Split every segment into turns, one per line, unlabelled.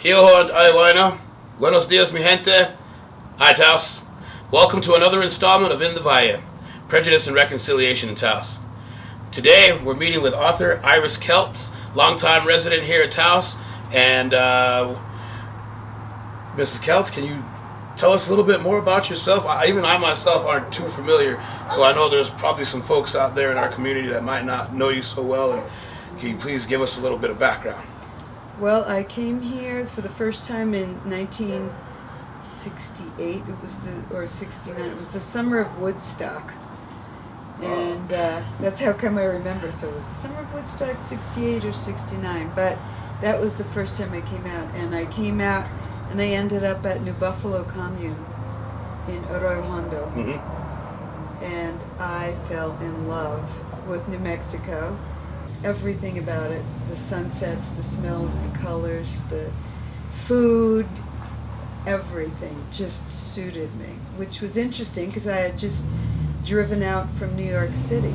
Yo and Iwana. Buenos dias, mi gente. Hi, Taos. Welcome to another installment of In the Valle, Prejudice and Reconciliation in Taos. Today, we're meeting with author Iris Keltz, longtime resident here at Taos. And Mrs. Keltz, can you tell us a little bit more about yourself? Even I myself aren't too familiar, so I know there's probably some folks out there in our community that might not know you so well. And can you please give us a little bit of background?
Well, I came here for the first time in 1968. It was or 69. It was the summer of Woodstock, and that's how come I remember. So it was the summer of Woodstock, 68 or 69. But that was the first time I came out, and I came out, and I ended up at New Buffalo Commune in Arroyo Hondo, and I fell in love with New Mexico. Everything about it, the sunsets, the smells, the colors, the food, everything just suited me, which was interesting because I had just driven out from New York City.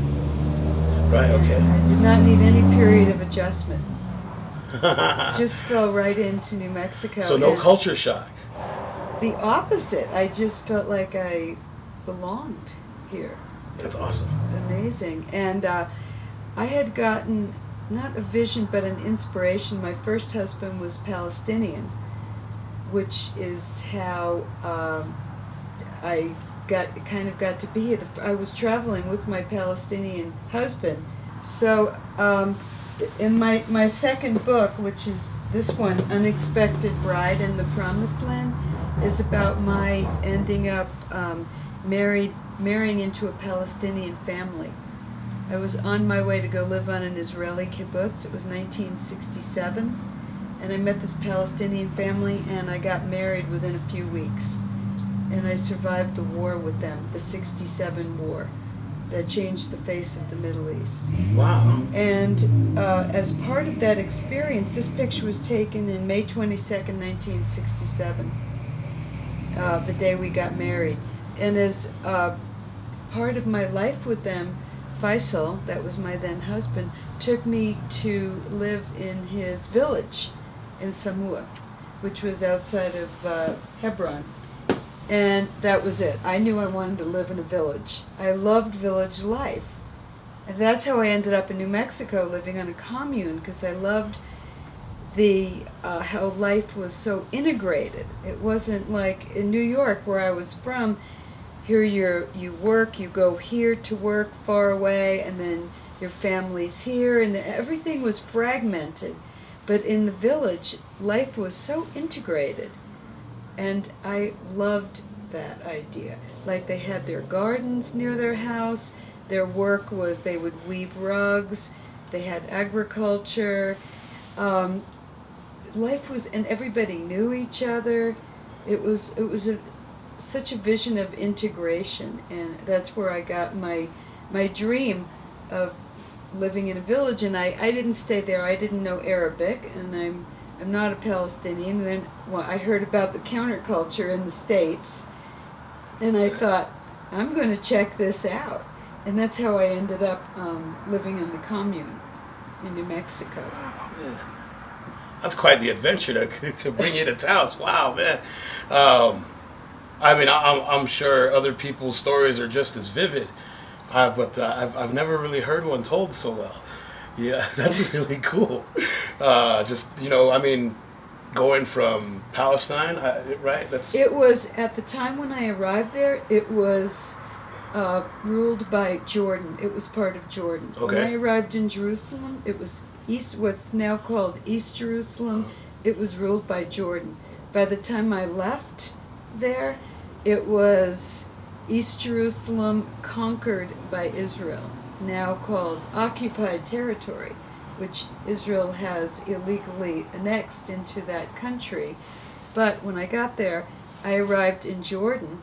Right, okay.
I did not need any period of adjustment. Just fell right into New Mexico.
So no culture shock?
The opposite. I just felt like I belonged here.
That's awesome.
It was amazing. And I had gotten, not a vision, but an inspiration. My first husband was Palestinian, which is how I got to be here. I was traveling with my Palestinian husband. So in my second book, which is this one, Unexpected Bride in the Promised Land, is about my ending up marrying into a Palestinian family. I was on my way to go live on an Israeli kibbutz. It was 1967, and I met this Palestinian family, and I got married within a few weeks. And I survived the war with them, the 67 war, that changed the face of the Middle East.
Wow.
And as part of that experience, this picture was taken in May 22nd, 1967, the day we got married. And as part of my life with them, Faisal, that was my then husband, took me to live in his village in Samoa, which was outside of Hebron. And that was it. I knew I wanted to live in a village. I loved village life. And that's how I ended up in New Mexico, living on a commune, because I loved the how life was so integrated. It wasn't like in New York, where I was from. Here you work, you go here to work far away, and then your family's here, and everything was fragmented. But in the village, life was so integrated, and I loved that idea. Like they had their gardens near their house, their work was they would weave rugs, they had agriculture. Life was, and everybody knew each other. It was such a vision of integration, and that's where I got my dream of living in a village. And I didn't stay there. I didn't know Arabic, and I'm not a Palestinian. And then I heard about the counterculture in the States, and I thought, I'm going to check this out. And that's how I ended up living on the commune in New Mexico.
Wow, man. That's quite the adventure to bring you to Taos. Wow, man. I mean, I'm sure other people's stories are just as vivid, but I've never really heard one told so well. Yeah, that's really cool. I mean, going from Palestine, right?
It was, at the time when I arrived there, it was ruled by Jordan. It was part of Jordan.
Okay.
When I arrived in Jerusalem, it was what's now called East Jerusalem. It was ruled by Jordan. By the time I left there, it was East Jerusalem conquered by Israel, now called occupied territory, which Israel has illegally annexed into that country. But when I got there, I arrived in Jordan,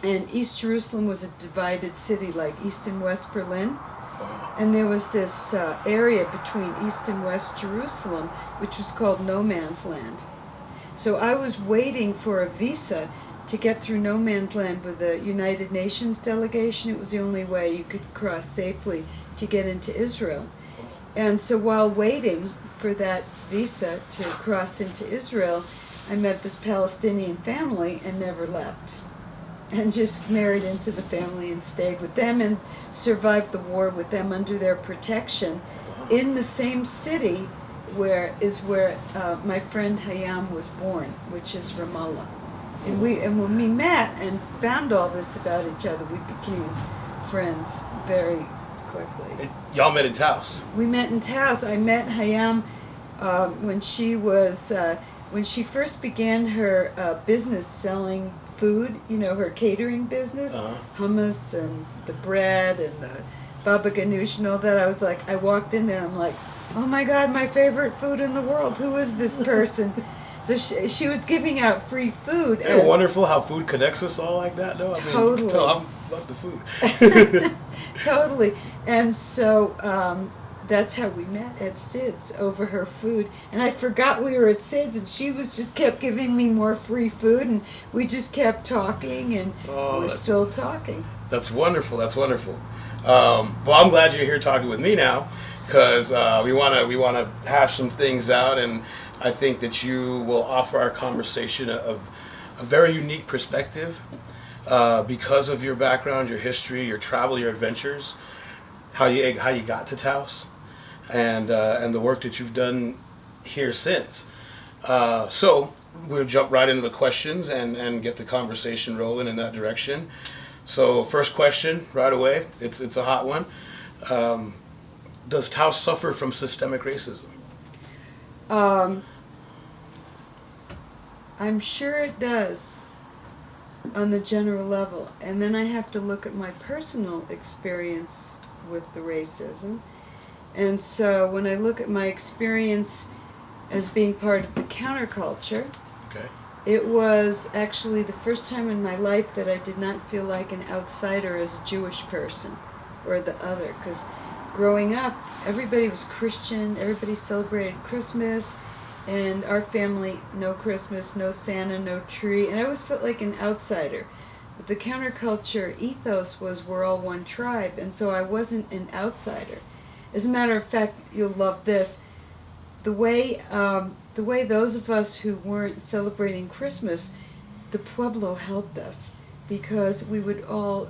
and East Jerusalem was a divided city like East and West Berlin. And there was this area between East and West Jerusalem, which was called No Man's Land. So I was waiting for a visa to get through No Man's Land with the United Nations delegation. It was the only way you could cross safely to get into Israel. And so while waiting for that visa to cross into Israel, I met this Palestinian family and never left. And just married into the family and stayed with them and survived the war with them under their protection in the same city where my friend Hayam was born, which is Ramallah. And when we met and found all this about each other, we became friends very quickly.
And y'all met in Taos.
We met in Taos. I met Hayam when she first began her business selling food, her catering business, hummus and the bread and the baba ganoush and all that. I walked in there and I'm like, oh my God, my favorite food in the world. Who is this person? So she was giving out free food.
Isn't it wonderful how food connects us all like that, though?
Totally.
You can tell I love the food.
Totally. And so that's how we met at Sid's over her food. And I forgot we were at Sid's, and she just kept giving me more free food, and we just kept talking, and we're still talking.
That's wonderful. That's wonderful. Well, I'm glad you're here talking with me now, because we want to hash some things out, and I think that you will offer our conversation a very unique perspective because of your background, your history, your travel, your adventures, how you got to Taos, and the work that you've done here since. So we'll jump right into the questions and get the conversation rolling in that direction. So first question right away, it's a hot one. Does Taos suffer from systemic racism?
I'm sure it does on the general level. And then I have to look at my personal experience with the racism. And so when I look at my experience as being part of the counterculture,
Okay.
it was actually the first time in my life that I did not feel like an outsider as a Jewish person or the other. Because growing up, everybody was Christian, everybody celebrated Christmas, and our family, no Christmas, no Santa, no tree, and I always felt like an outsider. But the counterculture ethos was we're all one tribe, and so I wasn't an outsider. As a matter of fact, you'll love this, the way those of us who weren't celebrating Christmas, the Pueblo helped us, because we would all,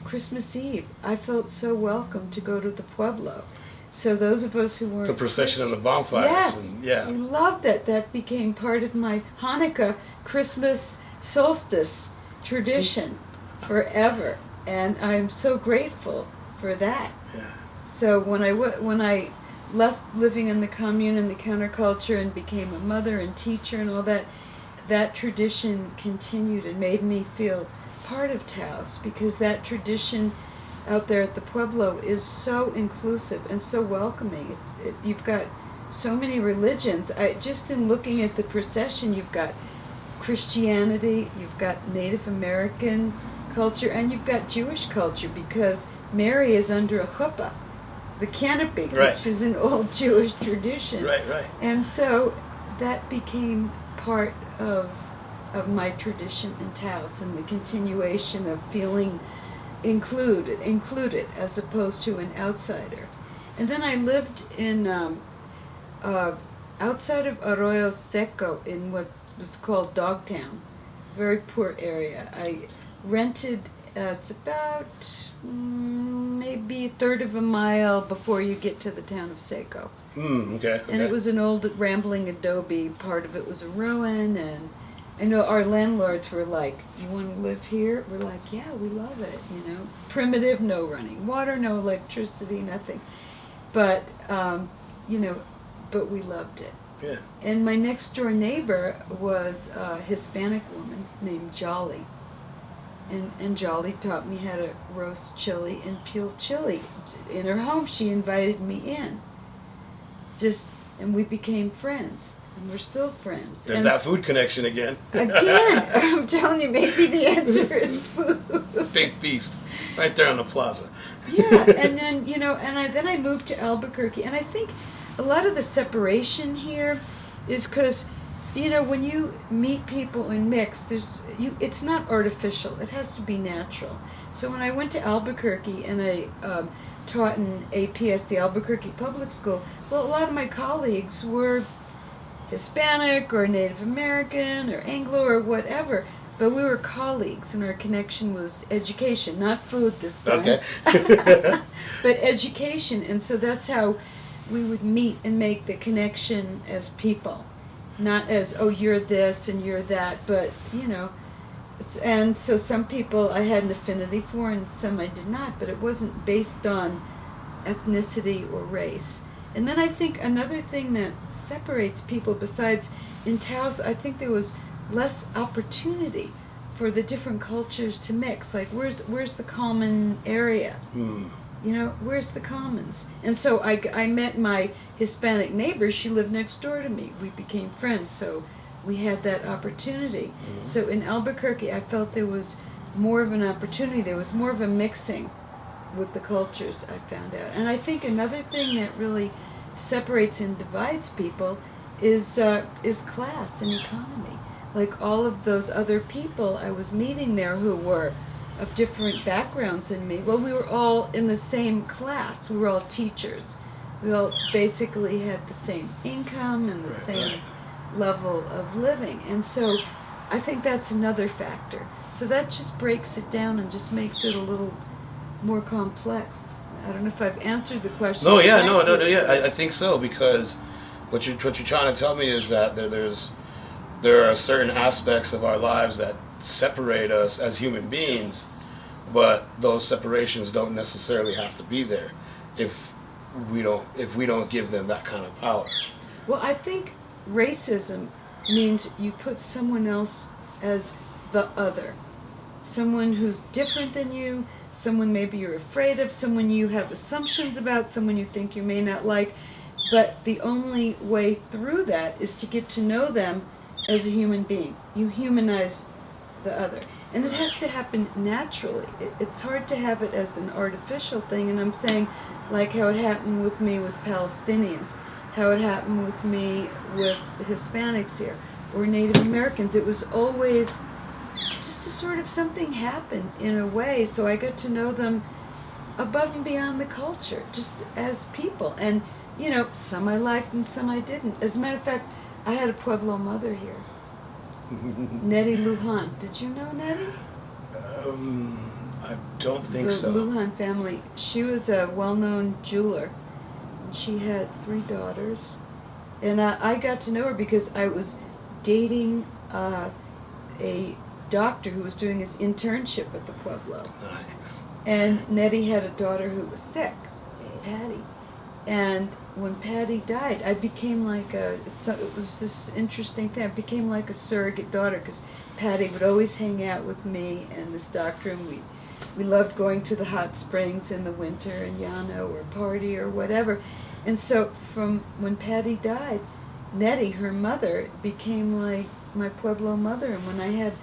Christmas Eve, I felt so welcome to go to the Pueblo. So those of us who weren't
The procession and the bonfires.
Yes,
And, yeah.
we loved it. That became part of my Hanukkah Christmas solstice tradition forever, and I'm so grateful for that.
Yeah.
So when I left living in the commune and the counterculture and became a mother and teacher and all that, that tradition continued and made me feel part of Taos, because that tradition out there at the Pueblo is so inclusive and so welcoming. You've got so many religions. Just in looking at the procession, you've got Christianity, you've got Native American culture, and you've got Jewish culture, because Mary is under a chuppah, the canopy,
Right.
which is an old Jewish tradition.
Right.
And so that became part of my tradition in Taos, and the continuation of feeling included as opposed to an outsider. And then I lived in outside of Arroyo Seco in what was called Dogtown, very poor area. I rented, it's about maybe a third of a mile before you get to the town of Seco.
Okay.
And it was an old rambling adobe, part of it was a ruin, and I know our landlords were like, you want to live here? We're like, yeah, we love it, Primitive, no running water, no electricity, nothing. But, but we loved it.
Yeah.
And my next door neighbor was a Hispanic woman named Jolly. And Jolly taught me how to roast chili and peel chili. In her home, she invited me in. And we became friends. And we're still friends.
There's that food connection again.
Again, I'm telling you, maybe the answer is food.
Big feast, right there on the plaza.
Yeah, and then then I moved to Albuquerque, and I think a lot of the separation here is because, when you meet people and mix, it's not artificial. It has to be natural. So when I went to Albuquerque and I taught in APS, the Albuquerque Public School, well, a lot of my colleagues were Hispanic or Native American or Anglo or whatever. But we were colleagues, and our connection was education, not food this time.
Okay.
But education, and so that's how we would meet and make the connection as people, not as, oh, you're this and you're that, but, you know, and so some people I had an affinity for and some I did not, but it wasn't based on ethnicity or race. And then I think another thing that separates people, besides in Taos, I think there was less opportunity for the different cultures to mix. Like, where's the common area?
Mm.
You know, where's the commons? And so I met my Hispanic neighbor. She lived next door to me. We became friends, so we had that opportunity.
Mm.
So in Albuquerque, I felt there was more of an opportunity. There was more of a mixing with the cultures, I found out. And I think another thing that really separates and divides people is class and economy. Like, all of those other people I was meeting there who were of different backgrounds than me, well, we were all in the same class. We were all teachers. We all basically had the same income and the same level of living. And so I think that's another factor. So that just breaks it down and just makes it a little more complex. I don't know if I've answered the question.
No, yeah, yeah. I think so, because what you're trying to tell me is that there are certain aspects of our lives that separate us as human beings, but those separations don't necessarily have to be there if we don't give them that kind of power.
Well, I think racism means you put someone else as the other, someone who's different than you, someone maybe you're afraid of, someone you have assumptions about, someone you think you may not like, but the only way through that is to get to know them as a human being. You humanize the other. And it has to happen naturally. It's hard to have it as an artificial thing, and I'm saying, like how it happened with me with Palestinians, how it happened with me with the Hispanics here, or Native Americans. It was always just a sort of something happened in a way, so I got to know them above and beyond the culture, just as people. And, you know, some I liked and some I didn't. As a matter of fact, I had a Pueblo mother here, Nettie Lujan. Did you know Nettie?
I don't think so.
The Lujan family. She was a well-known jeweler. She had 3 daughters. And I got to know her because I was dating a doctor who was doing his internship at the Pueblo.
Nice.
And Nettie had a daughter who was sick, Patty. And when Patty died, I became like it was this interesting thing. I became like a surrogate daughter, because Patty would always hang out with me and this doctor, and we loved going to the hot springs in the winter in Llano, or party or whatever. And so from when Patty died, Nettie, her mother, became like my Pueblo mother. And when I had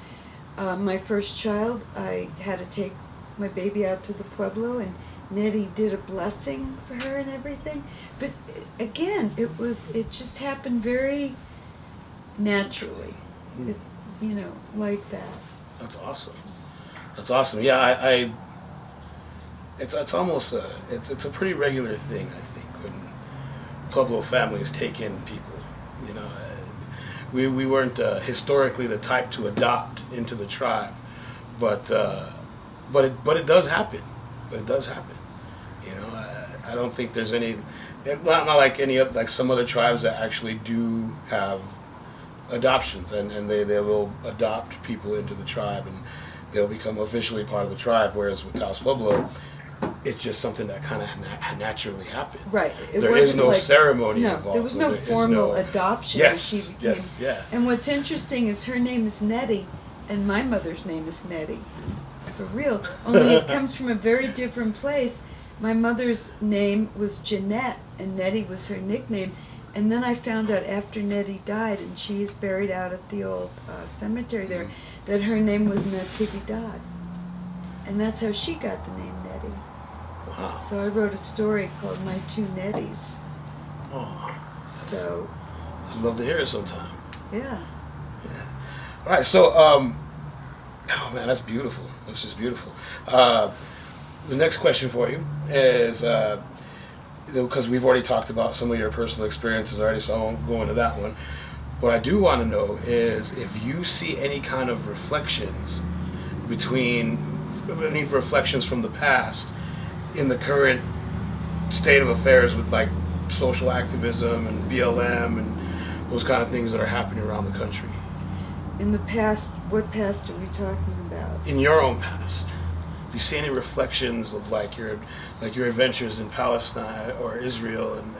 my first child, I had to take my baby out to the Pueblo, and Nettie did a blessing for her and everything. But again, it just happened very naturally, like that.
That's awesome. That's awesome. Yeah, it's almost it's a pretty regular thing, I think, when Pueblo families take in people. You know, we weren't historically the type to adopt into the tribe, but it does happen. But it does happen. You know, I don't think there's any, not like like some other tribes that actually do have adoptions, and they will adopt people into the tribe, and they'll become officially part of the tribe. Whereas with Taos Pueblo, it's just something that kind of naturally happens.
Right.
There is no ceremony
no,
involved.
There was no formal adoption.
Yes, yes, yeah.
And what's interesting is her name is Nettie, and my mother's name is Nettie. For real. Only it comes from a very different place. My mother's name was Jeanette, and Nettie was her nickname. And then I found out after Nettie died, and she is buried out at the old cemetery there, that her name was Natividad. And that's how she got the name Nettie.
Wow.
So I wrote a story called My Two Netties.
Oh,
So,
I'd love to hear it sometime.
yeah.
All right, so, oh man, that's beautiful. That's just beautiful. The next question for you is, because we've already talked about some of your personal experiences already, so I won't go into that one. What I do want to know is if you see any kind of reflections any reflections from the past in the current state of affairs with like social activism and BLM and those kind of things that are happening around the country.
In the past, what past are we talking about?
In your own past, do you see any reflections of like your adventures in Palestine or Israel and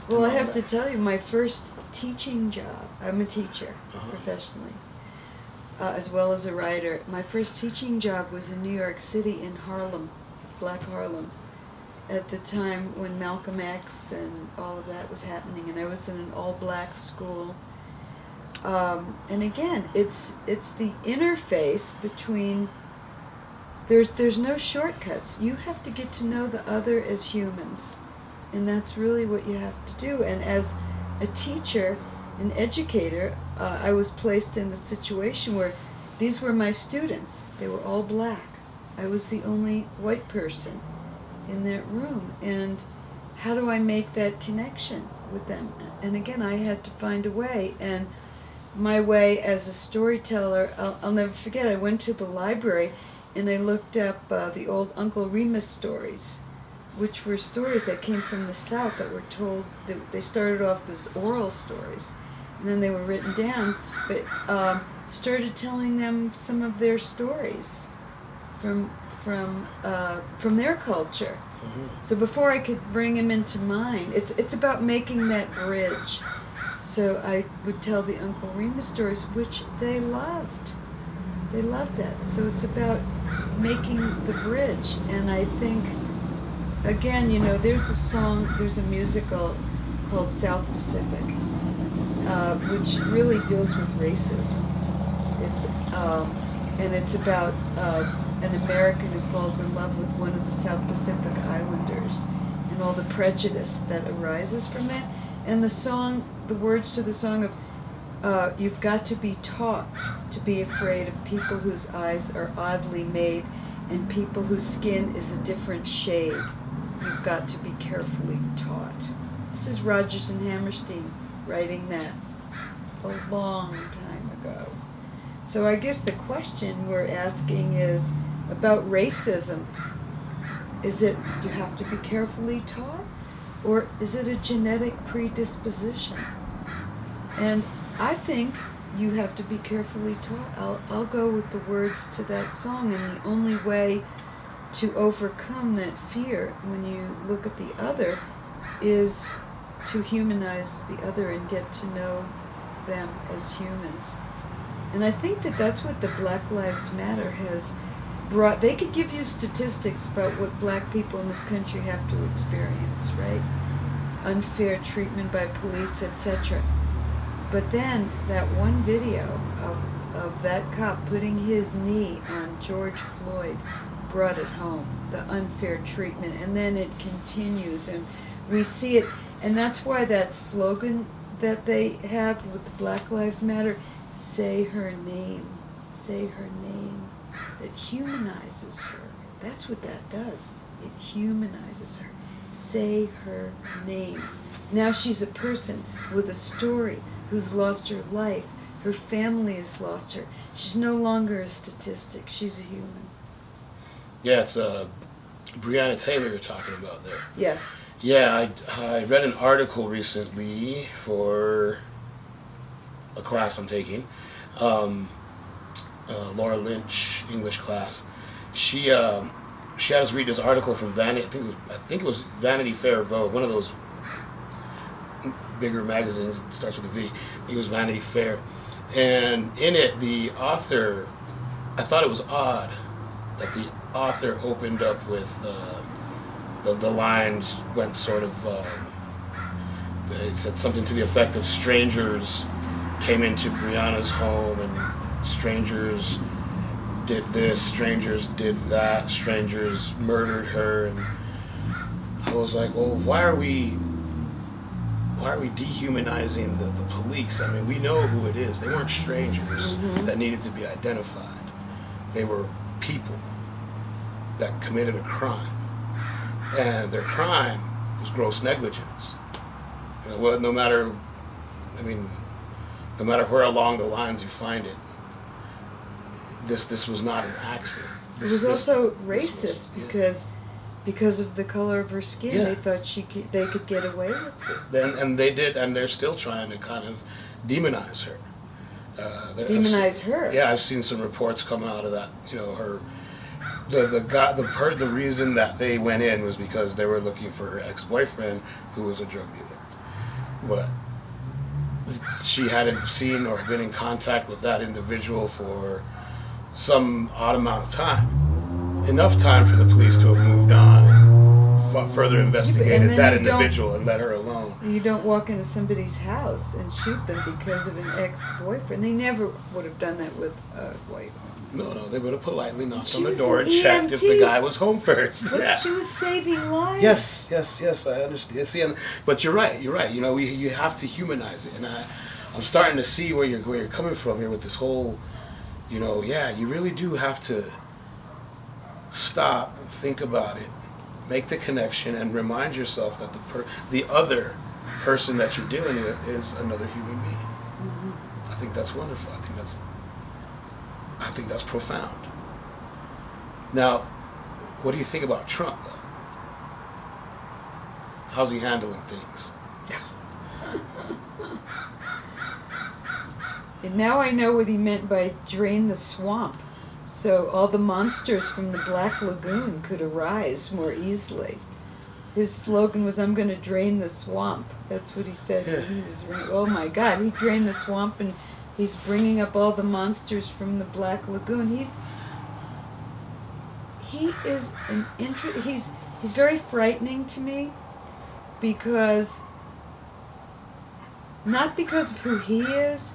Well, I
all
have to
that?
tell you, my first teaching job, I'm a teacher
Uh-huh.
professionally, as well as a writer. My first teaching job was in New York City in Harlem, Black Harlem, at the time when Malcolm X and all of that was happening, and I was in an all-black school. And again, it's the interface between. There's no shortcuts. You have to get to know the other as humans, and that's really what you have to do. And as a teacher, an educator, I was placed in the situation where these were my students. They were all black. I was the only white person in that room, and how do I make that connection with them? And again, I had to find a way, and my way as a storyteller, I'll never forget, I went to the library and I looked up the old Uncle Remus stories, which were stories that came from the South that were told. They started off as oral stories, and then they were written down, but started telling them some of their stories from their culture.
Mhm.
So before I could bring them into mine, it's about making that bridge. So I would tell the Uncle Remus stories, which they loved. They loved that. So it's about making the bridge. And I think, again, there's a musical called South Pacific, which really deals with racism. It's about an American who falls in love with one of the South Pacific Islanders and all the prejudice that arises from that. And the words to the song of, you've got to be taught to be afraid of people whose eyes are oddly made and people whose skin is a different shade. You've got to be carefully taught. This is Rodgers and Hammerstein writing that a long time ago. So I guess the question we're asking is about racism. Is it you have to be carefully taught, or is it a genetic predisposition? And I think you have to be carefully taught. I'll go with the words to that song, and the only way to overcome that fear when you look at the other is to humanize the other and get to know them as humans. And I think that's what the Black Lives Matter has brought. They could give you statistics about what black people in this country have to experience, right? Unfair treatment by police, etc. But then that one video of that cop putting his knee on George Floyd brought it home, the unfair treatment. And then it continues, and we see it. And that's why that slogan that they have with the Black Lives Matter, say her name, it humanizes her. That's what that does. It humanizes her. Say her name. Now she's a person with a story who's lost her life. Her family has lost her. She's no longer a statistic. She's a human.
Yeah, it's Breonna Taylor you're talking about there.
Yes.
Yeah, I read an article recently for a class I'm taking. Laura Lynch English class. She had us read this article from Vanity. I think it was Vanity Fair, Vogue, one of those bigger magazines. It starts with a V. I think it was Vanity Fair, and in it, the author. I thought it was odd that the author opened up with the lines went sort of. It said something to the effect of strangers came into Brianna's home and strangers did this, strangers did that, strangers murdered her, and I was like, well, why are we dehumanizing the police? I mean, we know who it is. They weren't strangers that needed to be identified. They were people that committed a crime, and their crime was gross negligence. You know, well, no matter no matter where along the lines you find it, this was not an accident.
It was also racist
was,
because of the color of her skin.
Yeah.
They thought they could get away with it.
Then and they did, and they're still trying to kind of demonize her.
Demonize her.
Yeah, I've seen some reports come out of that. You know, the reason that they went in was because they were looking for her ex-boyfriend, who was a drug dealer. But she hadn't seen or been in contact with that individual for some odd amount of time. Enough time for the police to have moved on and further investigated that individual and let her alone.
You don't walk into somebody's house and shoot them because of an ex-boyfriend. They never would have done that with a white woman.
No, they would have politely knocked
She
on the
was
door
an
and checked if the
EMT.
guy was home first.
But
Yeah.
she was saving lives.
Yes, I understand. See, but you're right. You know, you have to humanize it, and I'm starting to see where you're coming from here with this whole, you know, yeah, you really do have to stop, think about it, make the connection, and remind yourself that the other person that you're dealing with is another human being.
Mm-hmm.
I think that's wonderful. I think that's profound. Now, what do you think about Trump, though? How's he handling things?
And now I know what he meant by drain the swamp. So all the monsters from the Black Lagoon could arise more easily. His slogan was, "I'm going to drain the swamp." That's what he said when he was oh my God, he drained the swamp and he's bringing up all the monsters from the Black Lagoon. He's very frightening to me because, not because of who he is,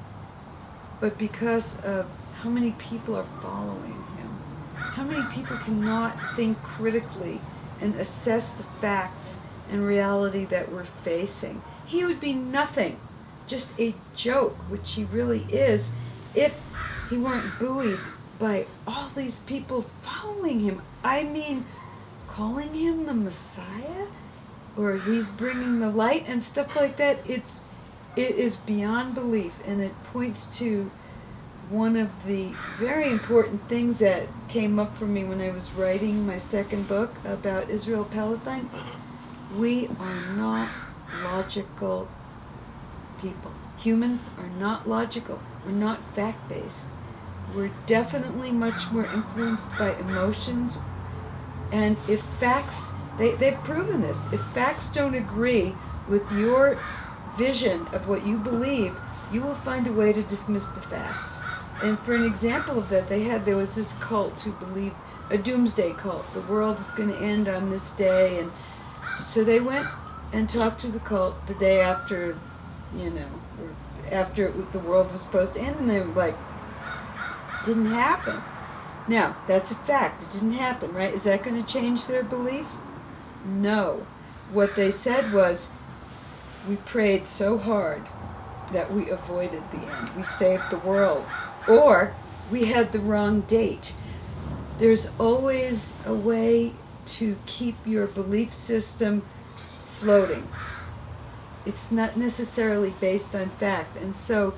but because of how many people are following him. How many people cannot think critically and assess the facts and reality that we're facing. He would be nothing, just a joke, which he really is, if he weren't buoyed by all these people following him. I mean, calling him the Messiah, or he's bringing the light and stuff like that. It is beyond belief, and it points to one of the very important things that came up for me when I was writing my second book about Israel-Palestine. We are not logical people. Humans are not logical. We're not fact-based. We're definitely much more influenced by emotions. And if facts, they've proven this, if facts don't agree with your vision of what you believe, you will find a way to dismiss the facts. And for an example of that, there was this cult who believed, a doomsday cult, the world is going to end on this day. And so they went and talked to the cult the day after, after the world was supposed to end, and they were like, didn't happen. Now, that's a fact. It didn't happen, right? Is that going to change their belief? No. What they said was, we prayed so hard that we avoided the end. We saved the world. Or we had the wrong date. There's always a way to keep your belief system floating. It's not necessarily based on fact. And so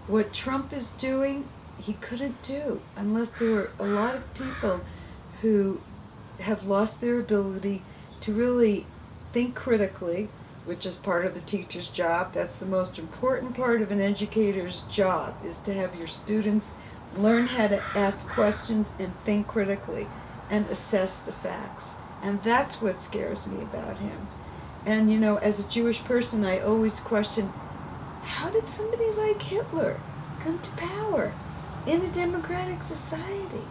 what Trump is doing, he couldn't do unless there were a lot of people who have lost their ability to really think critically, which is part of the teacher's job. That's the most important part of an educator's job, is to have your students learn how to ask questions and think critically and assess the facts. And that's what scares me about him. And as a Jewish person, I always question, how did somebody like Hitler come to power in a democratic society?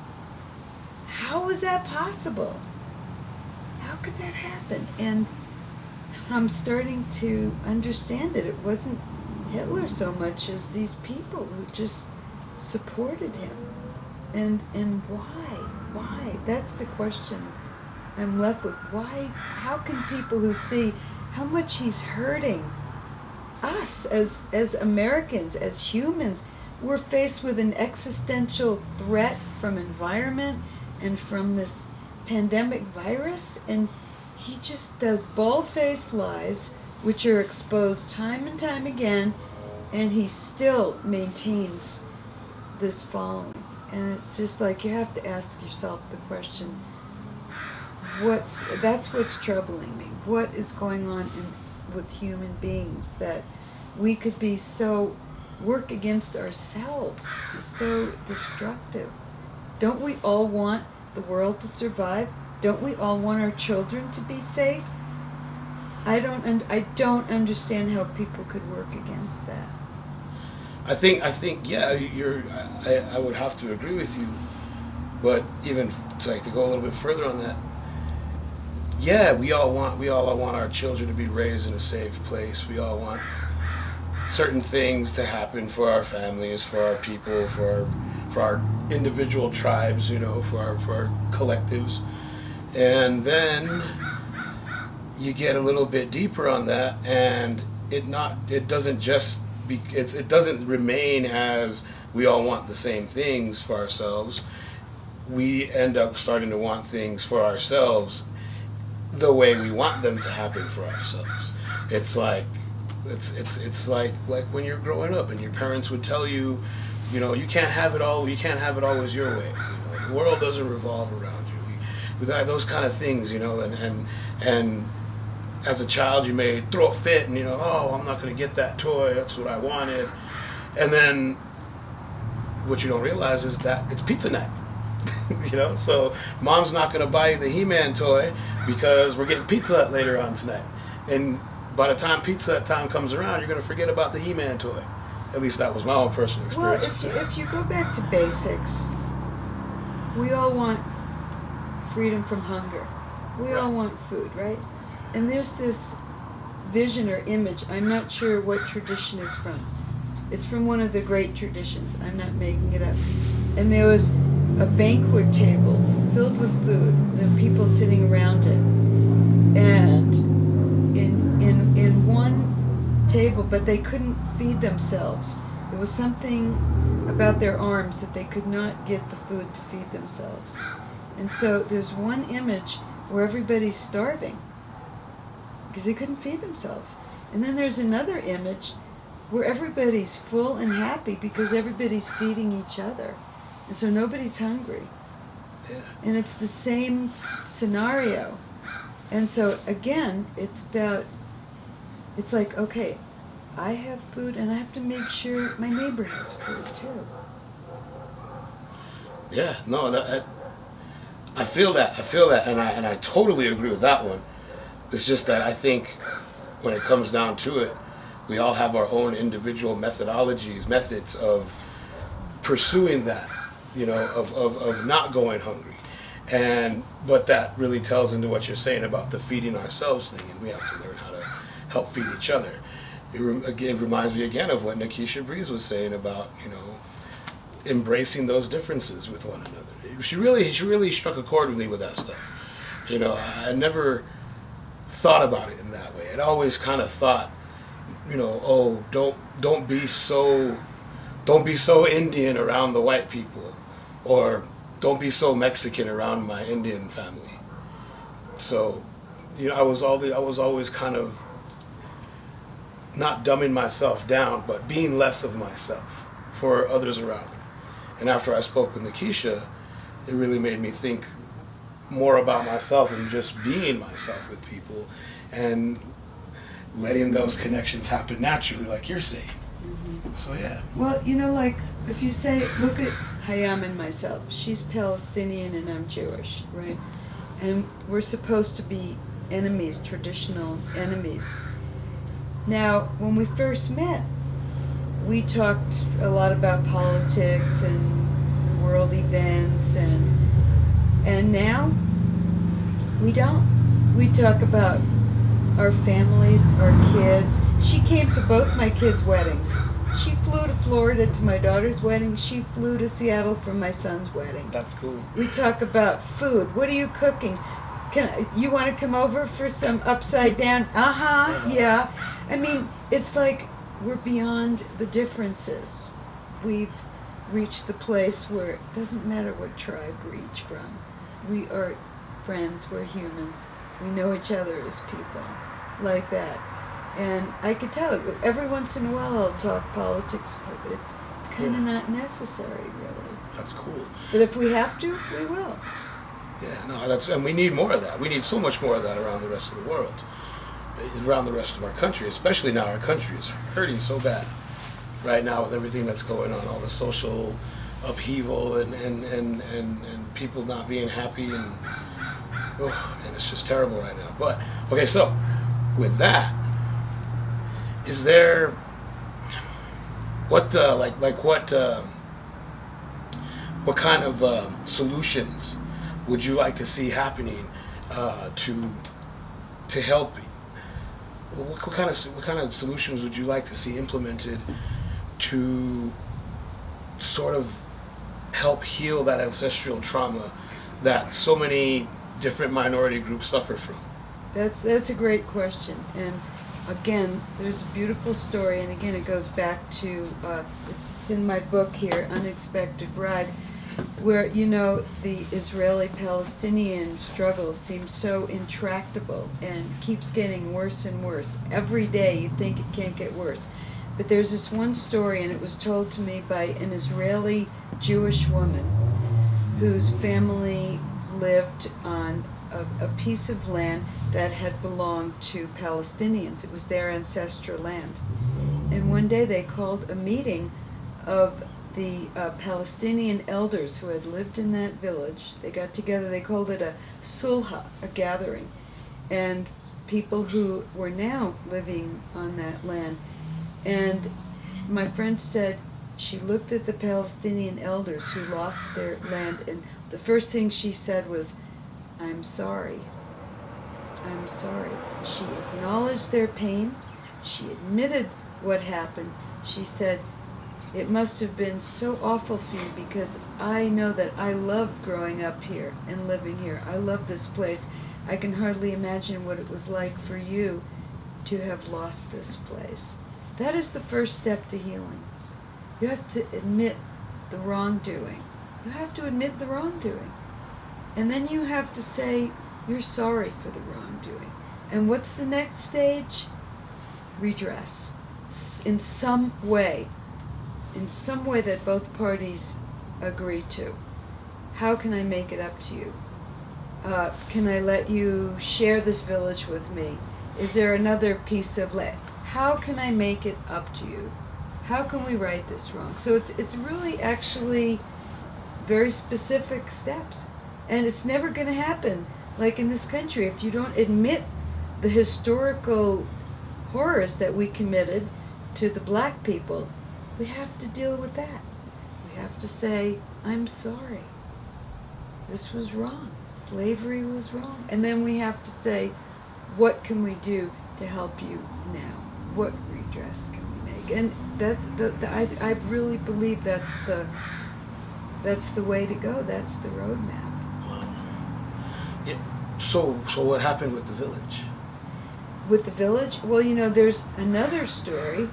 How was that possible? How could that happen? And I'm starting to understand that it wasn't Hitler so much as these people who just supported him. And why? Why? That's the question I'm left with. Why? How can people who see how much he's hurting us as Americans, as humans, we're faced with an existential threat from environment and from this pandemic virus, and he just does bald-faced lies, which are exposed time and time again, and he still maintains this following. And it's just like you have to ask yourself the question, that's what's troubling me. What is going on with human beings that we could be so, work against ourselves, so destructive? Don't we all want the world to survive? Don't we all want our children to be safe? I don't understand how people could work against that.
I think, yeah, I would have to agree with you, but even to go a little bit further on that, yeah, we all want our children to be raised in a safe place. We all want certain things to happen for our families, for our people, for our individual tribes, for our collectives. And then you get a little bit deeper on that, and it doesn't remain as we all want the same things for ourselves. We end up starting to want things for ourselves the way we want them to happen for ourselves. It's like when you're growing up and your parents would tell you, you can't have it all. You can't have it always your way. The world doesn't revolve around you. Those kind of things, and as a child you may throw a fit and I'm not going to get that toy. That's what I wanted, and then what you don't realize is that it's pizza night. So mom's not going to buy you the He-Man toy because we're getting pizza later on tonight, and by the time pizza time comes around, you're going to forget about the He-Man toy. At least that was my own personal experience.
Well, if you go back to basics, we all want freedom from hunger. We all want food, right? And there's this vision or image. I'm not sure what tradition it's from. It's from one of the great traditions. I'm not making it up. And there was a banquet table filled with food, and people sitting around it. And in one table, but they couldn't feed themselves. There was something about their arms that they could not get the food to feed themselves. And so there's one image where everybody's starving because they couldn't feed themselves. And then there's another image where everybody's full and happy because everybody's feeding each other. And so nobody's hungry.
Yeah.
And it's the same scenario. And so again, it's like, okay, I have food and I have to make sure my neighbor has food too.
Yeah, no, I feel that, and I totally agree with that one. It's just that I think when it comes down to it, we all have our own individual methods of pursuing that, of not going hungry. But that really tells into what you're saying about the feeding ourselves thing, and we have to learn how to help feed each other. It reminds me again of what Nikisha Breeze was saying about, embracing those differences with one another. She really struck a chord with me with that stuff. I never thought about it in that way. I'd always kind of thought, don't be so Indian around the white people, or don't be so Mexican around my Indian family. So, I was always kind of not dumbing myself down, but being less of myself for others around me. And after I spoke with Nikisha, it really made me think more about myself and just being myself with people and letting those connections happen naturally, like you're saying. Mm-hmm. So, yeah.
Well, like, if you say, look at Hayam and myself. She's Palestinian and I'm Jewish, right? And we're supposed to be enemies, traditional enemies. Now, when we first met, we talked a lot about politics and world events, and now we don't. We talk about our families, our kids. She came to both my kids' weddings. She flew to Florida to my daughter's wedding. She flew to Seattle for my son's wedding.
That's cool.
We talk about food. What are you cooking? You want to come over for some upside down? Yeah. I mean, it's like we're beyond the differences. We've reached the place where it doesn't matter what tribe we each from. We are friends. We're humans. We know each other as people. Like that. And I could tell, every once in a while I'll talk politics, but it's kind of not necessary, really.
That's cool.
But if we have to, we will.
Yeah, no, and we need more of that. We need so much more of that around the rest of the world, around the rest of our country, especially now our country is hurting so bad right now with everything that's going on, all the social upheaval and people not being happy and it's just terrible right now. But okay, so with that, is there what kind of solutions would you like to see happening to help? What kind of solutions would you like to see implemented to sort of help heal that ancestral trauma that so many different minority groups suffer from?
That's a great question, and again, there's a beautiful story, and again, it goes back to it's in my book here, Unexpected Ride, where the Israeli-Palestinian struggle seems so intractable and keeps getting worse and worse. Every day, you think it can't get worse, but there's this one story, and it was told to me by an Israeli Jewish woman whose family lived on a piece of land that had belonged to Palestinians. It was their ancestral land. And one day they called a meeting of the Palestinian elders who had lived in that village. They got together, they called it a sulha, a gathering. And people who were now living on that land. And my friend said she looked at the Palestinian elders who lost their land, and the first thing she said was, "I'm sorry. I'm sorry." She acknowledged their pain. She admitted what happened. She said, "It must have been so awful for you because I know that I loved growing up here and living here. I love this place. I can hardly imagine what it was like for you to have lost this place." That is the first step to healing. You have to admit the wrongdoing. You have to admit the wrongdoing. And then you have to say, you're sorry for the wrongdoing. And what's the next stage? Redress. In some way that both parties agree to. How can I make it up to you? Can I let you share this village with me? Is there another piece of land? How can I make it up to you? How can we right this wrong? So it's really actually very specific steps. And it's never going to happen like in this country if you don't admit the historical horrors that we committed to the black people. We have to deal with that. We have to say, I'm sorry. This was wrong. Slavery was wrong. And then we have to say, what can we do to help you now? What redress can we make? And I really believe that's the way to go. That's the roadmap.
Yeah. So what happened with the village?
With the village? Well, there's another story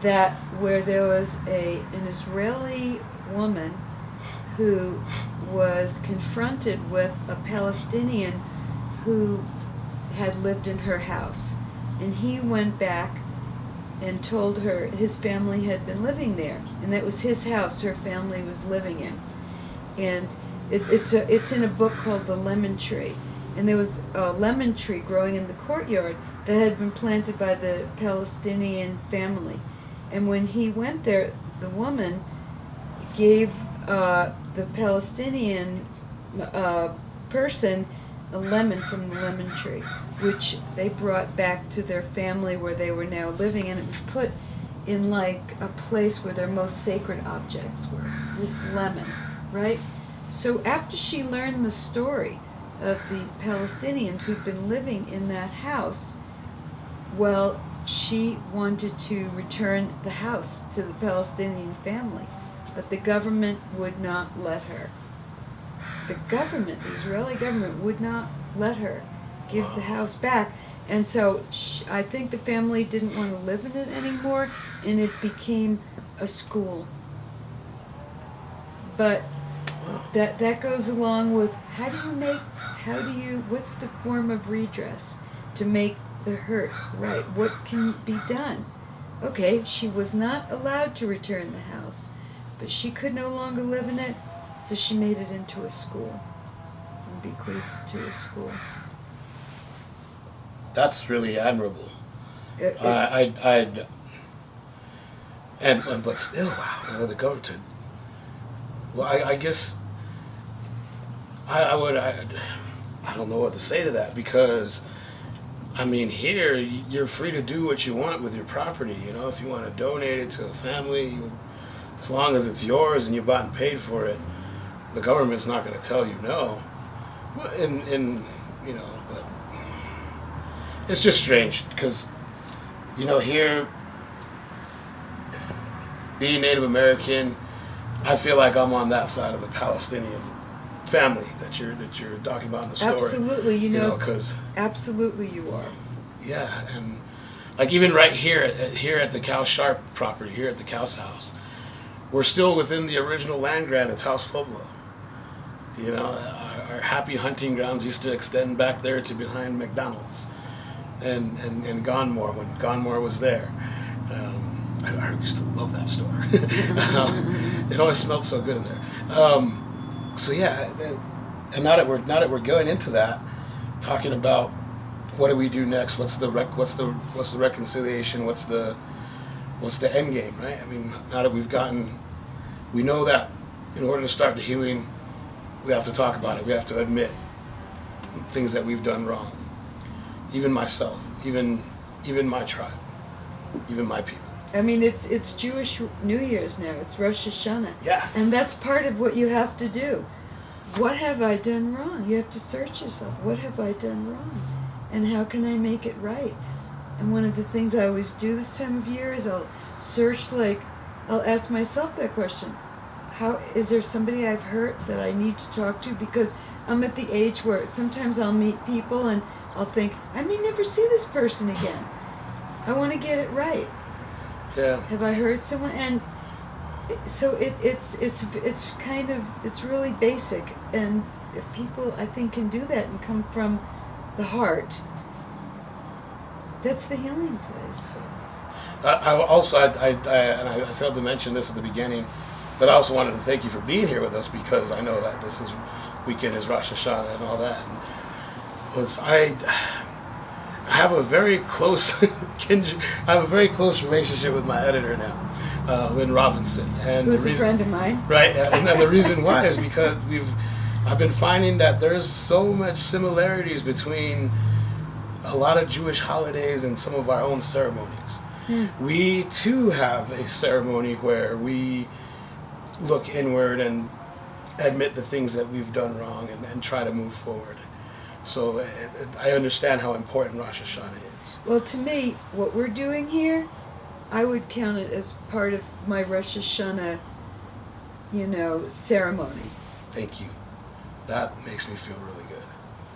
where there was an Israeli woman who was confronted with a Palestinian who had lived in her house. And he went back and told her his family had been living there. And that was his house her family was living in. And it's in a book called The Lemon Tree. And there was a lemon tree growing in the courtyard that had been planted by the Palestinian family. And when he went there, the woman gave the Palestinian person a lemon from the lemon tree, which they brought back to their family where they were now living, and it was put in like a place where their most sacred objects were, this lemon, right? So after she learned the story of the Palestinians who'd been living in that house, well, she wanted to return the house to the Palestinian family, but the government would not let her. The Israeli government would not let her give the house back. And so I think the family didn't want to live in it anymore, and it became a school. But that goes along with what's the form of redress to make the hurt right. What can be done? Okay, she was not allowed to return the house, but she could no longer live in it, so she made it into a school and bequeathed it to a school.
That's really admirable. But still, wow, the government. Well, I guess I don't know what to say to that, because I mean, here you're free to do what you want with your property. You know, if you want to donate it to a family, as long as it's yours and you bought and paid for it, the government's not going to tell you no. And you know, but it's just strange because, you know, here, being Native American, I feel like I'm on that side of the Palestinian family that you're talking about in the story.
Absolutely, you know,
'cause
absolutely you are.
yeah, and like even right here at the Cal Sharp property, here at the Cal's house, we're still within the original land grant at Taos Pueblo. You know, our happy hunting grounds used to extend back there to behind McDonald's and Gonmore, when Gonmore was there. I used to love that store. It always smelled so good in there. So yeah, and now that we're going into that, talking about what do we do next? What's the reconciliation? What's the end game, right? I mean, now that we know that in order to start the healing, we have to talk about it. We have to admit things that we've done wrong. Even myself, even my tribe, even my people.
I mean, it's Jewish New Year's now. It's Rosh Hashanah.
Yeah.
And that's part of what you have to do. What have I done wrong? You have to search yourself. What have I done wrong? And how can I make it right? And one of the things I always do this time of year is I'll ask myself that question. Is there somebody I've hurt that I need to talk to? Because I'm at the age where sometimes I'll meet people and I'll think, I may never see this person again. I want to get it right.
Yeah.
Have I hurt someone? And so it's really basic. And if people, I think, can do that and come from the heart, that's the healing place. I failed to mention this at the beginning, but I also wanted to thank you for being here with us, because I know that this weekend is Rosh Hashanah and all that. And I have a very close relationship with my editor now, Lynn Robinson, and who's a friend of mine.
Right, and the reason why is because I've been finding that there's so much similarities between a lot of Jewish holidays and some of our own ceremonies. We too have a ceremony where we look inward and admit the things that we've done wrong and try to move forward. So I understand how important Rosh Hashanah is.
Well, to me, what we're doing here, I would count it as part of my Rosh Hashanah, ceremonies.
Thank you. That makes me feel really good.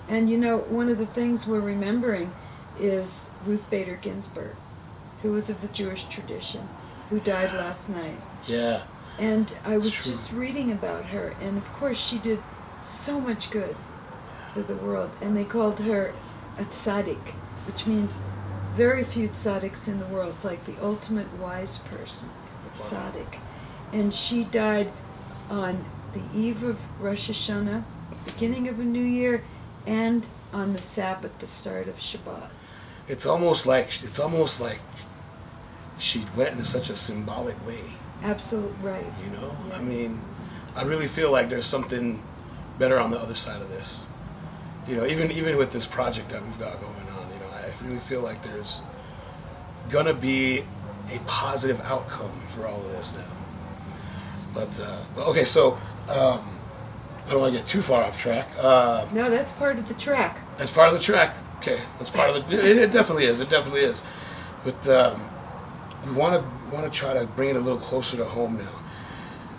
And one of the things we're remembering is Ruth Bader Ginsburg, who was of the Jewish tradition, who died last night.
Yeah.
And I was just reading about her, and of course she did so much good for the world. And they called her a tzaddik, which means very few tzaddiks in the world. It's like the ultimate wise person, a tzaddik. And she died on the eve of Rosh Hashanah, beginning of a new year, and on the Sabbath, the start of Shabbat.
It's almost like she went in such a symbolic way.
Absolutely right.
Yes. I mean, I really feel like there's something better on the other side of this. Even with this project that we've got going on, I really feel like there's gonna be a positive outcome for all of this now. But okay, so I don't want to get too far off track.
No, that's part of the track.
That's part of the track. Okay, that's part of the. It definitely is. It definitely is. But we want to try to bring it a little closer to home now.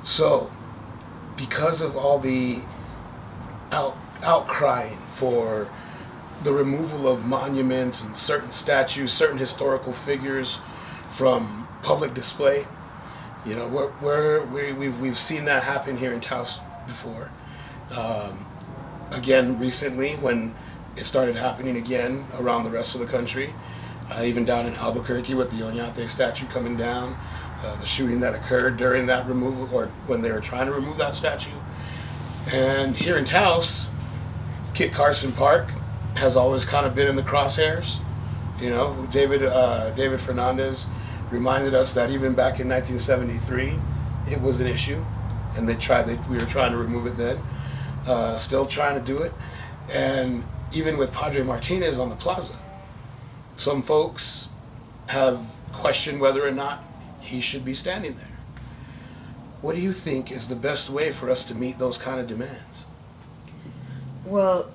So, because of all the outcrying for the removal of monuments and certain statues, certain historical figures from public display, we've seen that happen here in Taos before. Again, recently when it started happening again around the rest of the country, even down in Albuquerque with the Oñate statue coming down, the shooting that occurred during that removal, or when they were trying to remove that statue. And here in Taos, Kit Carson Park has always kind of been in the crosshairs. You know, David Fernandez reminded us that even back in 1973, it was an issue, and we were trying to remove it then. Still trying to do it, and even with Padre Martinez on the plaza, some folks have questioned whether or not he should be standing there. What do you think is the best way for us to meet those kind of demands?
Well,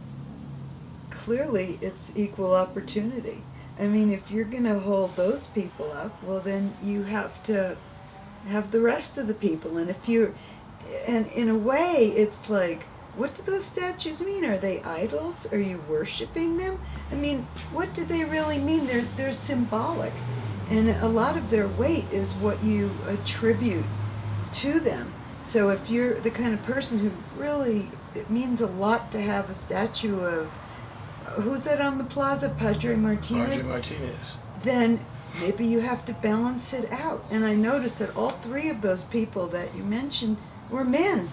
clearly it's equal opportunity. I mean, if you're going to hold those people up, well, then you have to have the rest of the people. And in a way, it's like, what do those statues mean? Are they idols? Are you worshiping them? I mean, what do they really mean? They're symbolic. And a lot of their weight is what you attribute to them. So if you're the kind of person who really, it means a lot to have a statue of, who's that on the plaza? Padre Martinez?
Padre Martinez.
Then maybe you have to balance it out. And I noticed that all three of those people that you mentioned were men.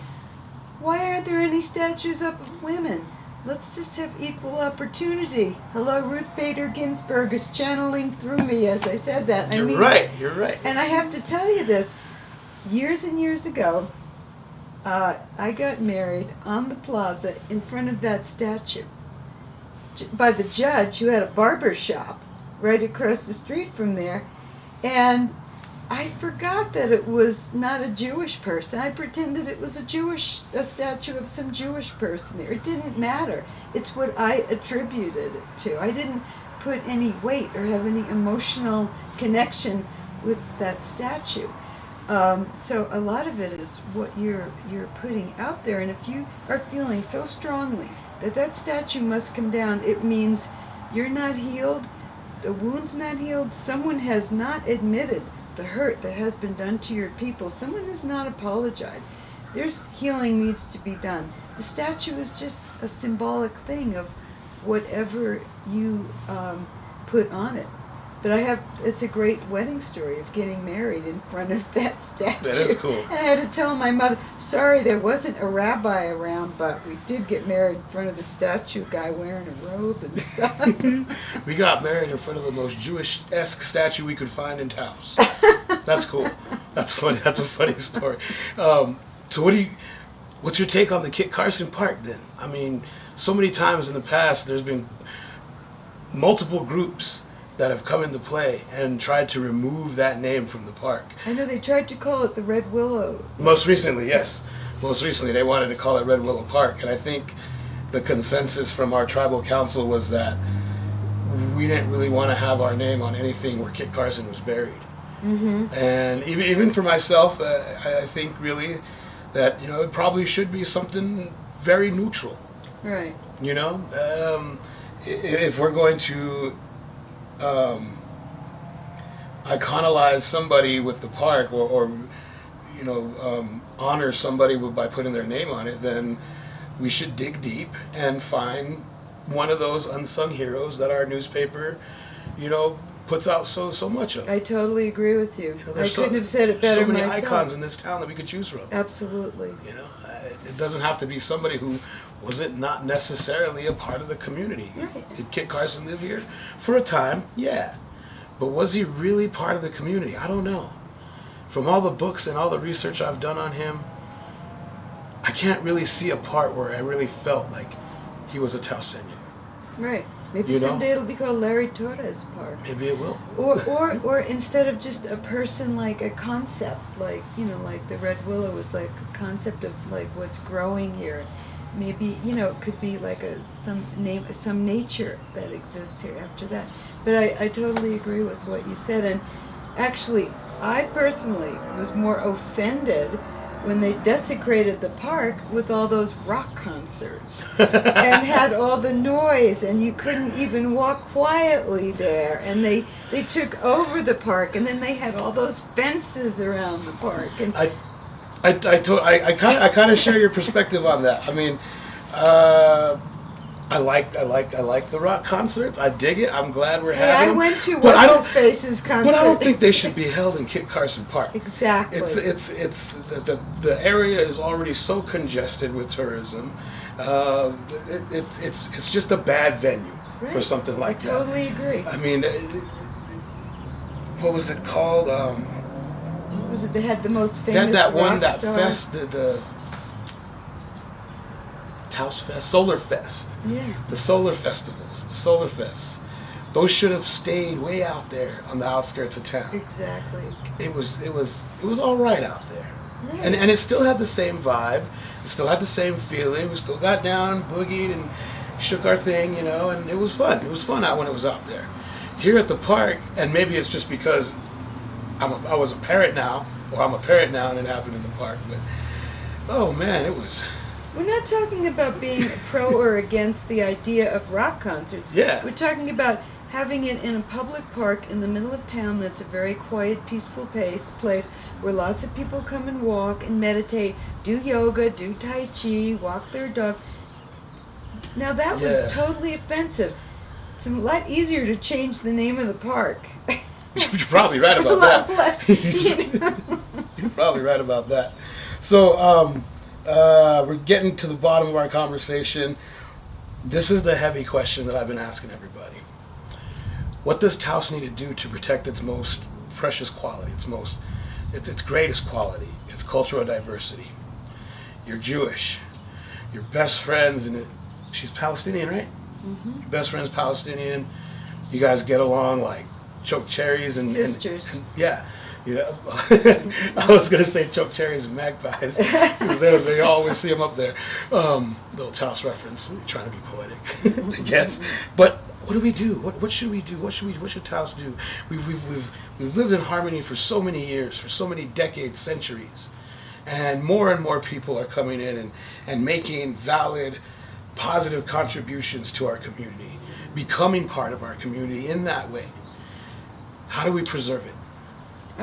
Why aren't there any statues up of women? Let's just have equal opportunity. Hello, Ruth Bader Ginsburg is channeling through me as I said that.
You're right.
And I have to tell you this. Years and years ago, I got married on the plaza in front of that statue by the judge who had a barber shop right across the street from there. And I forgot that it was not a Jewish person. I pretended it was a statue of some Jewish person there. It didn't matter. It's what I attributed it to. I didn't put any weight or have any emotional connection with that statue. So a lot of it is what you're putting out there. And if you are feeling so strongly that statue must come down, it means you're not healed, the wound's not healed, someone has not admitted the hurt that has been done to your people. Someone has not apologized. There's healing needs to be done. The statue is just a symbolic thing of whatever you put on it. But it's a great wedding story of getting married in front of that statue.
That is cool.
And I had to tell my mother, sorry, there wasn't a rabbi around, but we did get married in front of the statue guy wearing a robe and stuff.
We got married in front of the most Jewish-esque statue we could find in Taos. That's cool. That's funny. That's a funny story. So what's your take on the Kit Carson Park then? I mean, so many times in the past there's been multiple groups that have come into play and tried to remove that name from the park.
I know they tried to call it the Red Willow.
Most recently, yes. Most recently they wanted to call it Red Willow Park, and I think the consensus from our tribal council was that we didn't really want to have our name on anything where Kit Carson was buried. Mm-hmm. And even for myself, I think really that, it probably should be something very neutral.
Right.
If we're going to iconolize somebody with the park or honor somebody by putting their name on it, then we should dig deep and find one of those unsung heroes that our newspaper, puts out so much of.
I totally agree with you. I couldn't have said it better myself.
So many icons in this town that we could choose from.
Absolutely.
It doesn't have to be somebody who not necessarily a part of the community.
Right.
Did Kit Carson live here? For a time, yeah. But was he really part of the community? I don't know. From all the books and all the research I've done on him, I can't really see a part where I really felt like he was a Taoseño.
Right. Maybe someday it'll be called Larry Torres Park.
Maybe it will.
Or instead of just a person, like a concept, like the Red Willow is like a concept of like what's growing here. Maybe it could be like some nature that exists here after that. But I totally agree with what you said. And actually, I personally was more offended when they desecrated the park with all those rock concerts and had all the noise, and you couldn't even walk quietly there. And they took over the park, and then they had all those fences around the park. And
I kind of share your perspective on that. I mean, I like the rock concerts. I dig it. I'm glad we're
Hey,
having
I
them.
went to
But I
What's
don't-
His Face's concert.
But I don't think they should be held in Kit Carson Park.
Exactly.
It's the area is already so congested with tourism. It's just a bad venue for
Right.
something like
I
that.
totally agree.
I mean, what was it called?
Was it they had the most
They had
famous
that one,
rock
that
star?
fest, the Taos Fest, Solar Fest,
Yeah.
the Solar Festivals, the Solar Fests. Those should have stayed way out there on the outskirts of town.
Exactly.
It was all right out there,
Right.
and it still had the same vibe. It still had the same feeling. We still got down, boogied, and shook our thing, and it was fun. It was fun out when it was out there. Here at the park, and maybe it's just because I was a parent now, or I'm a parent now, and it happened in the park. But oh man, it was.
We're not talking about being pro or against the idea of rock concerts.
Yeah.
We're talking about having it in a public park in the middle of town that's a very quiet, peaceful place where lots of people come and walk and meditate, do yoga, do tai chi, walk their dog. Now that
Yeah.
was totally offensive. It's a lot easier to change the name of the park.
You're probably right
A
about
lot
that.
less,
You're probably right about that. So we're getting to the bottom of our conversation. This is the heavy question that I've been asking everybody. What does Taos need to do to protect its most precious quality, its greatest quality, its cultural diversity? You're Jewish. Your best friend's she's Palestinian, right?
Mhm.
Your best friend's Palestinian. You guys get along like choke cherries and
Sisters.
and yeah. I was gonna say choke cherries and magpies because you always see them up there. Little Taos reference, trying to be poetic, I guess. But what do we do? What should we do? What should Taos do? We've lived in harmony for so many years, for so many decades, centuries, and more people are coming in and making valid, positive contributions to our community, becoming part of our community in that way. How do we preserve it?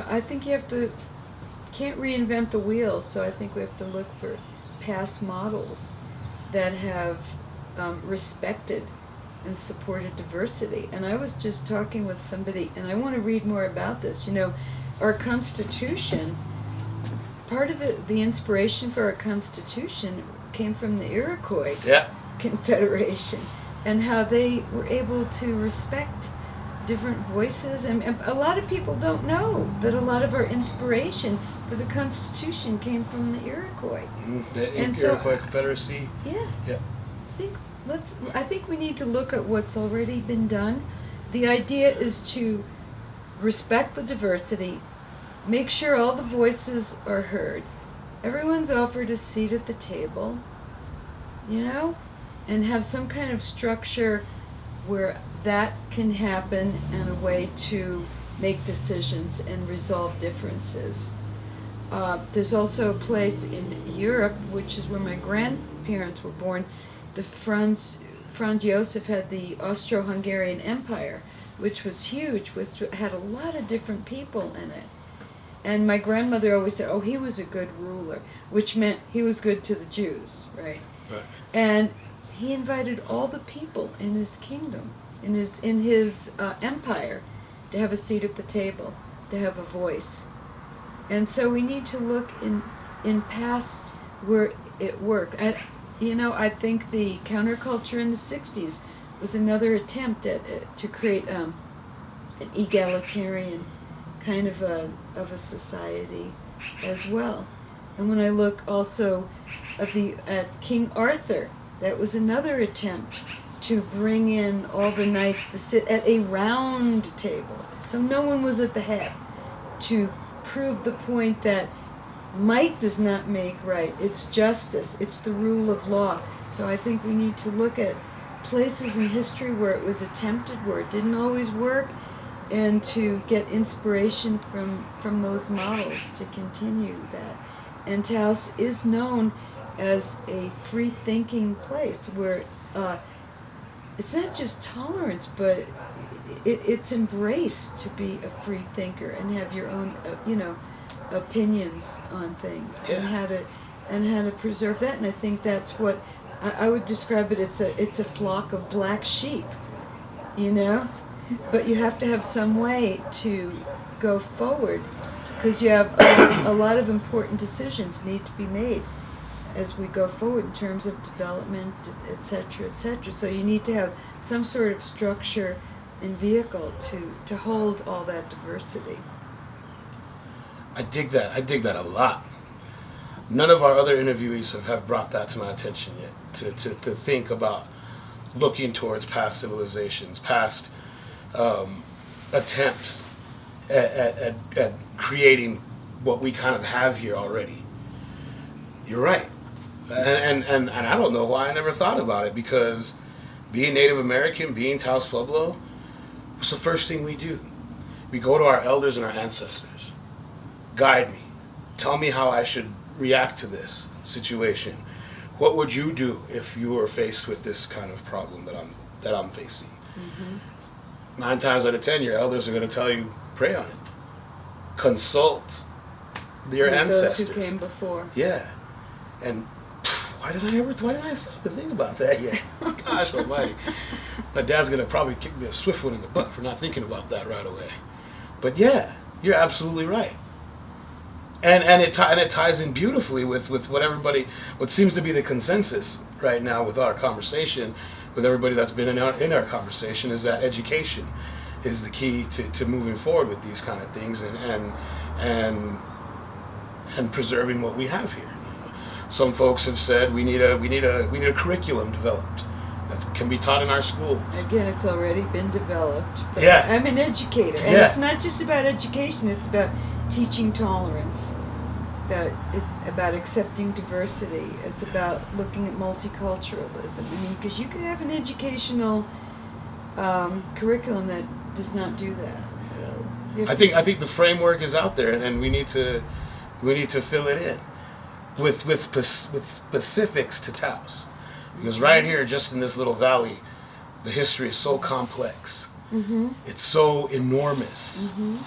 I think can't reinvent the wheel, so I think we have to look for past models that have respected and supported diversity. And I was just talking with somebody, and I want to read more about this. Our Constitution, part of it, the inspiration for our Constitution came from the Iroquois
Yeah.
Confederation, and how they were able to respect different voices, and a lot of people don't know that a lot of our inspiration for the Constitution came from the Iroquois.
The
And so-
Iroquois Confederacy.
Yeah,
Yeah.
I think we need to look at what's already been done. The idea is to respect the diversity, make sure all the voices are heard, everyone's offered a seat at the table, and have some kind of structure where that can happen, and a way to make decisions and resolve differences. There's also a place in Europe, which is where my grandparents were born. The Franz Josef had the Austro-Hungarian Empire, which was huge, which had a lot of different people in it. And my grandmother always said, he was a good ruler, which meant he was good to the Jews, right?
Right.
And he invited all the people in his kingdom, in his empire, to have a seat at the table, to have a voice. And so we need to look in past where it worked. I think the counterculture in the 60s was another attempt to create an egalitarian kind of a society as well. And when I look also at King Arthur, that was another attempt to bring in all the knights to sit at a round table. So no one was at the head, to prove the point that might does not make right. It's justice. It's the rule of law. So I think we need to look at places in history where it was attempted, where it didn't always work, and to get inspiration from those models to continue that. And Taos is known as a free-thinking place where it's not just tolerance, but it's embraced to be a free thinker and have your own, opinions on things,
Yeah.
and how to preserve that. And I think that's what I would describe it, it's a flock of black sheep, you know? But you have to have some way to go forward, because you have a lot of important decisions need to be made as we go forward in terms of development, et cetera, et cetera. So you need to have some sort of structure and vehicle to hold all that diversity.
I dig that a lot. None of our other interviewees have brought that to my attention yet, to think about looking towards past civilizations, past attempts at creating what we kind of have here already. You're right. And I don't know why I never thought about it, because being Native American, being Taos Pueblo, was the first thing we do. We go to our elders and our ancestors. Guide me. Tell me how I should react to this situation. What would you do if you were faced with this kind of problem that I'm facing? Mm-hmm. 9 times out of 10, your elders are going to tell you, pray on it. Consult your ancestors.
Those who came before.
Yeah. And why did I stop to think about that yet? Gosh almighty. My dad's going to probably kick me a swift one in the butt for not thinking about that right away. But yeah, you're absolutely right. And it ties in beautifully with what seems to be the consensus right now with our conversation, with everybody that's been in our conversation, is that education is the key to moving forward with these kind of things and preserving what we have here. Some folks have said we need a curriculum developed that can be taught in our schools.
Again, it's already been developed.
Yeah.
I'm an educator, and it's not just about education, it's about teaching tolerance. It's about accepting diversity. It's about looking at multiculturalism. I mean, because you can have an educational curriculum that does not do that. So
I think the framework is out there, and we need to fill it in with specifics to Taos, because right here, just in this little valley, the history is so complex. Mm-hmm. It's so enormous. Mm-hmm.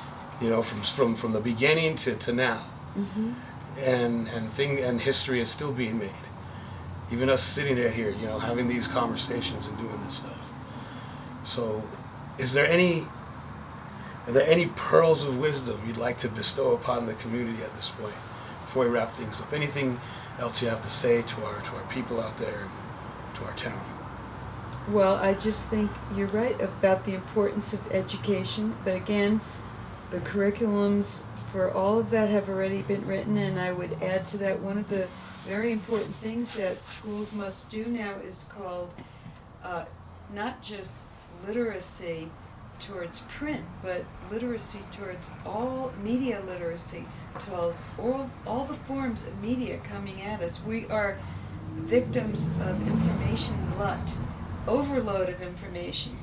You know, from the beginning to now. Mm-hmm. And history is still being made. Even us sitting here, you know, having these conversations and doing this stuff. So, are there any pearls of wisdom you'd like to bestow upon the community at this point, before we wrap things up? Anything else you have to say to our people out there, and to our town?
Well, I just think you're right about the importance of education, but again, the curriculums for all of that have already been written, and I would add to that, one of the very important things that schools must do now is called not just literacy towards print, but literacy towards all media literacy, towards all the forms of media coming at us. We are victims of information glut, overload of information,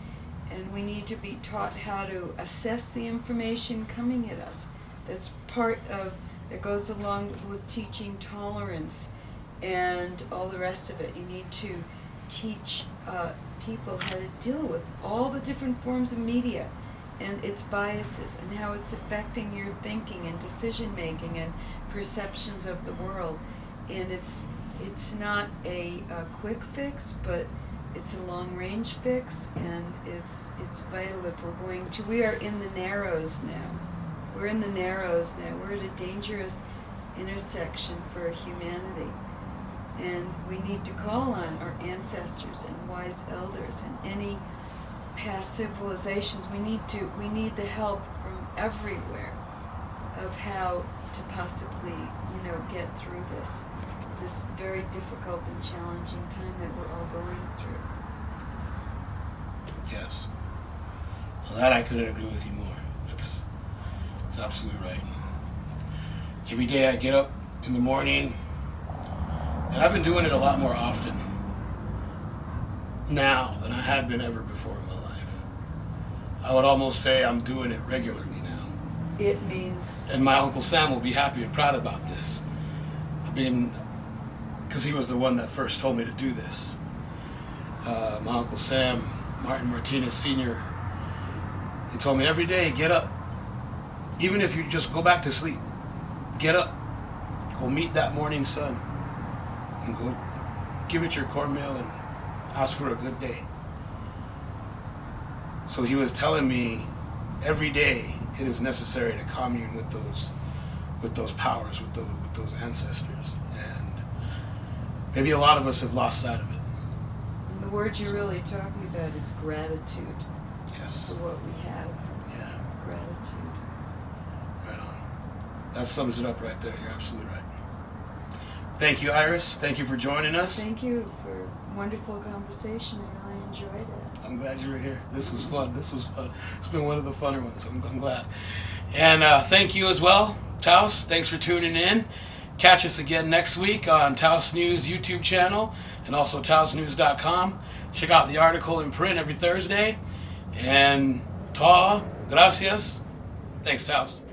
and we need to be taught how to assess the information coming at us. That's that goes along with teaching tolerance and all the rest of it. You need to teach people how to deal with all the different forms of media and its biases and how it's affecting your thinking and decision making and perceptions of the world. And it's not a quick fix, but it's a long range fix, and it's vital if we're going to. We are in the narrows now. We're in the narrows now. We're at a dangerous intersection for humanity. And we need to call on our ancestors and wise elders and any past civilizations. We need the help from everywhere of how to possibly, get through this very difficult and challenging time that we're all going through.
Yes. Well, that I couldn't agree with you more. It's absolutely right. Every day I get up in the morning, and I've been doing it a lot more often now than I had been ever before in my life. I would almost say I'm doing it regularly now.
It means...
And my Uncle Sam will be happy and proud about this. Because he was the one that first told me to do this. My Uncle Sam, Martin Martinez Sr., he told me every day, get up. Even if you just go back to sleep, get up. Go meet that morning sun. And give it your cornmeal and ask for a good day. So he was telling me every day it is necessary to commune with those powers, with those ancestors, and maybe a lot of us have lost sight of it.
And the word you're really talking about is gratitude.
Yes.
For what we have.
Yeah.
Gratitude.
Right on. That sums it up right there. You're absolutely right. Thank you, Iris. Thank you for joining us.
Thank you for a wonderful conversation. I really enjoyed it.
I'm glad you were here. This was fun. It's been one of the funner ones. I'm glad. And thank you as well, Taos. Thanks for tuning in. Catch us again next week on Taos News YouTube channel and also taosnews.com. Check out the article in print every Thursday. And gracias. Thanks, Taos.